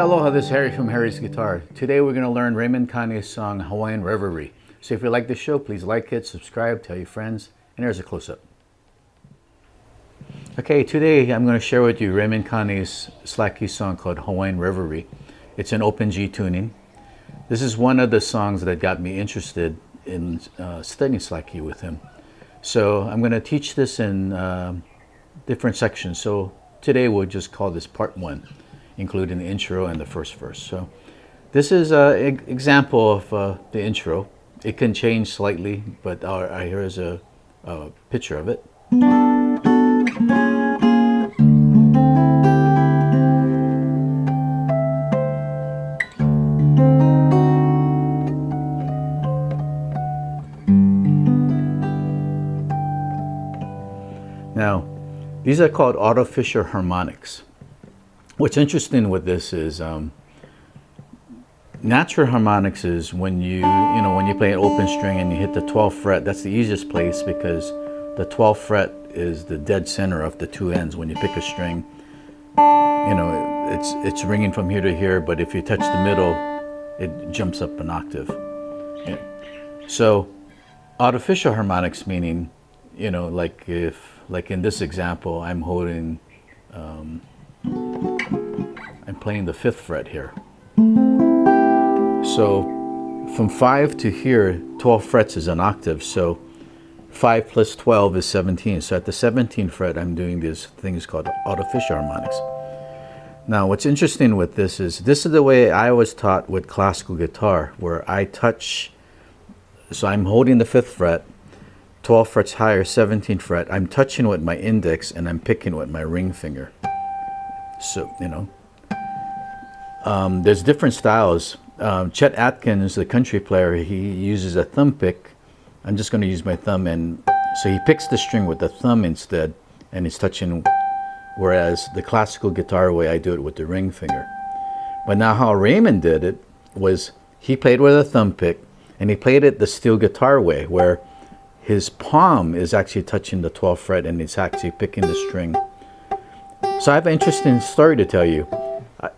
aloha, this is Harry from Harry's Guitar. Today we're going to learn Raymond Kane's song, Hawaiian Reverie. So if you like the show, please like it, subscribe, tell your friends, and here's a close-up. Okay, today I'm going to share with you Raymond Kane's slack key song called Hawaiian Reverie. It's an open G tuning. This is one of the songs that got me interested in studying slack key with him. So I'm going to teach this in different sections. So today we'll just call this part 1. Including the intro and the first verse. So this is an example of the intro. It can change slightly, but here is a picture of it. Now, these are called artificial harmonics. What's interesting with this is natural harmonics is when you play an open string and you hit the 12th fret. That's the easiest place because the 12th fret is the dead center of the two ends. When you pick a string, it's ringing from here to here, but if you touch the middle, it jumps up an octave. Yeah. So artificial harmonics meaning, like in this example, I'm holding I'm playing the 5th fret here. So from 5 to here, 12 frets is an octave. So 5 plus 12 is 17. So at the 17th fret, I'm doing these things called artificial harmonics. Now, what's interesting with this is the way I was taught with classical guitar, where I touch, so I'm holding the 5th fret, 12 frets higher, 17th fret. I'm touching with my index and I'm picking with my ring finger. So, there's different styles. Chet Atkins, the country player, he uses a thumb pick. I'm just going to use my thumb, and so he picks the string with the thumb instead, and he's touching, whereas the classical guitar way, I do it with the ring finger. But now how Raymond did it was he played with a thumb pick, and he played it the steel guitar way, where his palm is actually touching the 12th fret, and he's actually picking the string. So I have an interesting story to tell you.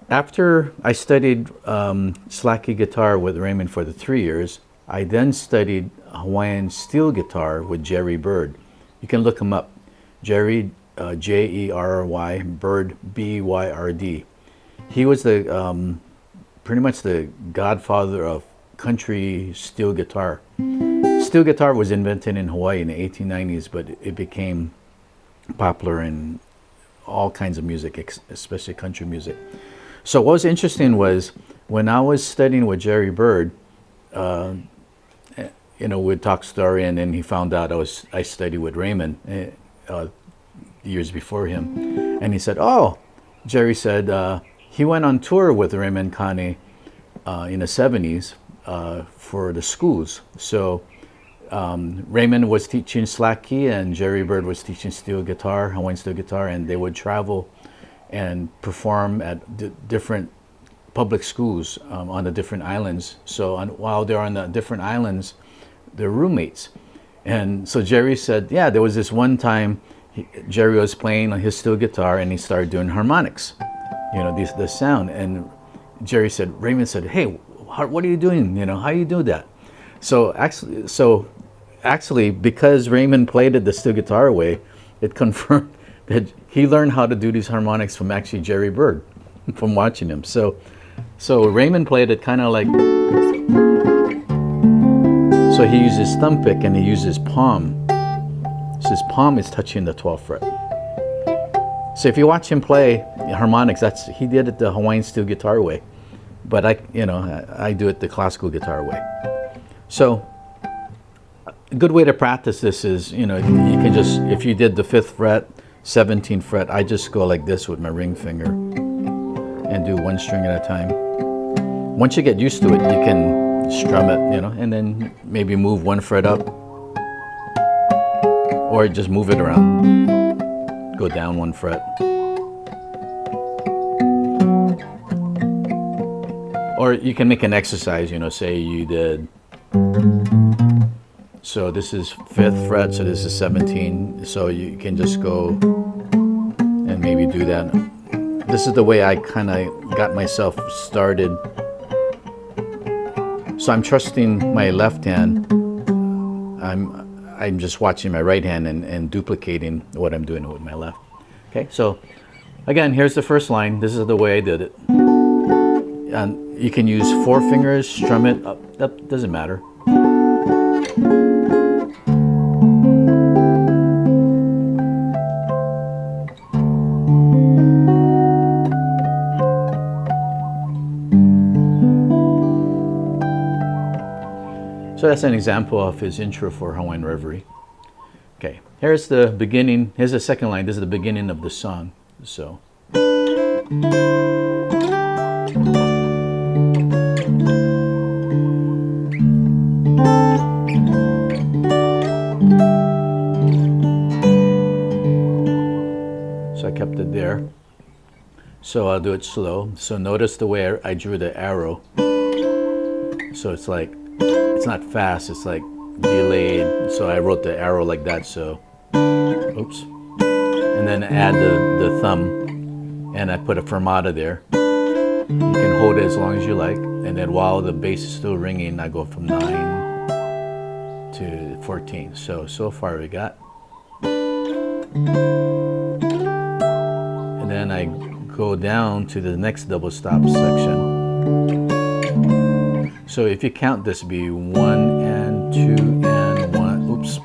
After I studied slack key guitar with Raymond for the 3 years, I then studied Hawaiian steel guitar with Jerry Byrd. You can look him up. Jerry, J-E-R-R-Y, Byrd, B-Y-R-D. He was the pretty much the godfather of country steel guitar. Steel guitar was invented in Hawaii in the 1890s, but it became popular in all kinds of music, especially country music. So what was interesting was when I was studying with Jerry Byrd, we'd talk story, and then he found out I studied with Raymond years before him, and he said, Jerry said he went on tour with Raymond Kane in the 70s for the schools. So Raymond was teaching slack key and Jerry Byrd was teaching steel guitar, Hawaiian steel guitar, and they would travel and perform at different public schools on the different islands. So while they're on the different islands, they're roommates. And so Jerry said, there was this one time Jerry was playing on his steel guitar and he started doing harmonics, the sound. And Jerry said, Raymond said, hey, what are you doing? How do you do that? So actually, because Raymond played it the steel guitar way, it confirmed that he learned how to do these harmonics from actually Jerry Byrd, from watching him. So Raymond played it kind of like, so he used his thumb pick and he used his palm. So his palm is touching the 12th fret. So if you watch him play harmonics, he did it the Hawaiian steel guitar way, but I do it the classical guitar way. So a good way to practice this is, you can just, if you did the 5th fret, 17th fret, I just go like this with my ring finger and do one string at a time. Once you get used to it, you can strum it, and then maybe move one fret up or just move it around. Go down one fret. Or you can make an exercise, say you did, so this is 5th fret, so this is 17, so you can just go and maybe do that. this is the way I kind of got myself started. So I'm trusting my left hand. I'm just watching my right hand and duplicating what I'm doing with my left. Okay, so again, here's the first line. This is the way I did it. And you can use 4 fingers, strum it up, that doesn't matter. So that's an example of his intro for Hawaiian Reverie. Okay, here's the beginning. Here's the second line. This is the beginning of the song. So. So I kept it there. So I'll do it slow. So notice the way I drew the arrow. So it's like, it's not fast, it's like delayed. So I wrote the arrow like that, so, oops. And then add the thumb, and I put a fermata there. You can hold it as long as you like. And then while the bass is still ringing, I go from 9 to 14. So far we got. And then I go down to the next double stop section. So if you count this, it'd be 1 and 2 and 1. Oops.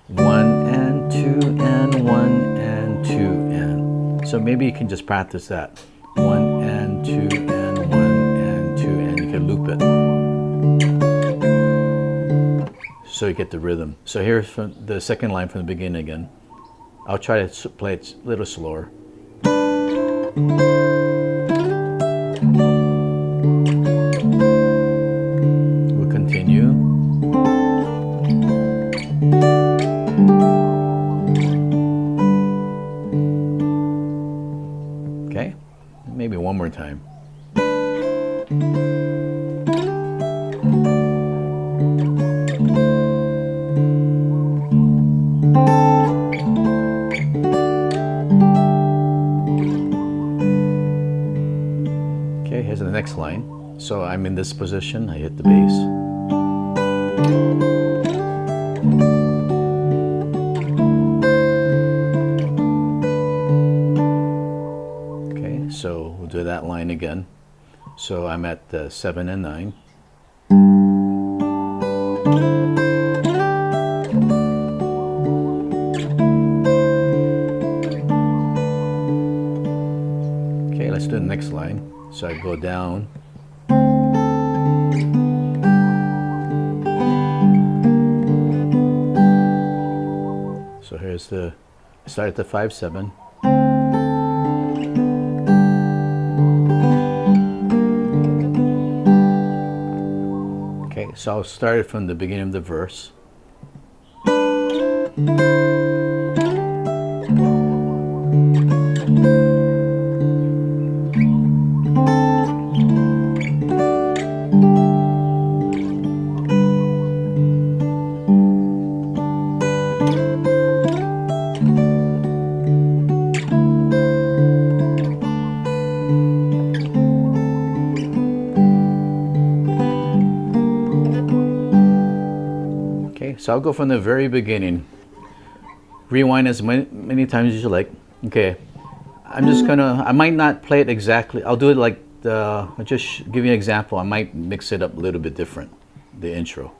1 and 2 and 1 and 2 and. So maybe you can just practice that. 1 and 2 and 1 and 2 and you can loop it. So you get the rhythm. So here's from the second line from the beginning again. I'll try to play it a little slower. We'll continue. Okay, maybe one more time. Here's the next line. So I'm in this position, I hit the bass. Okay, so we'll do that line again. So I'm at 7 and 9. Okay, let's do the next line. So I go down. So here's the, I start at the 5/7. Okay, so I'll start it from the beginning of the verse. So I'll go from the very beginning. Rewind as many times as you like. Okay, I'm just gonna, I might not play it exactly. I'll do it like I'll just give you an example. I might mix it up a little bit different, the intro.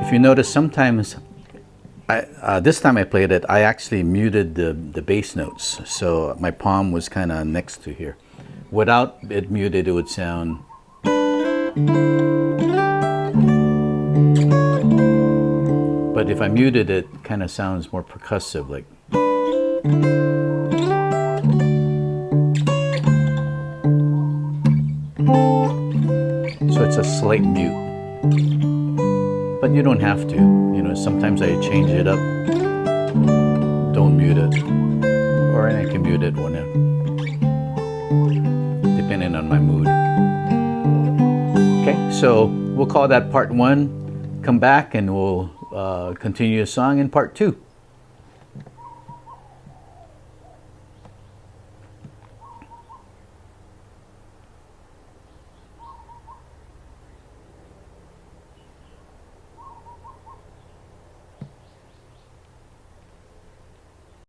If you notice, sometimes, this time I played it, I actually muted the bass notes. So my palm was kind of next to here. Without it muted, it would sound. But if I muted it, it kind of sounds more percussive, like. So it's a slight mute. But you don't have to. You know, sometimes I change it up. Don't mute it. Or I can mute it whenever. Depending on my mood. Okay, so we'll call that part 1. Come back and we'll continue the song in part 2.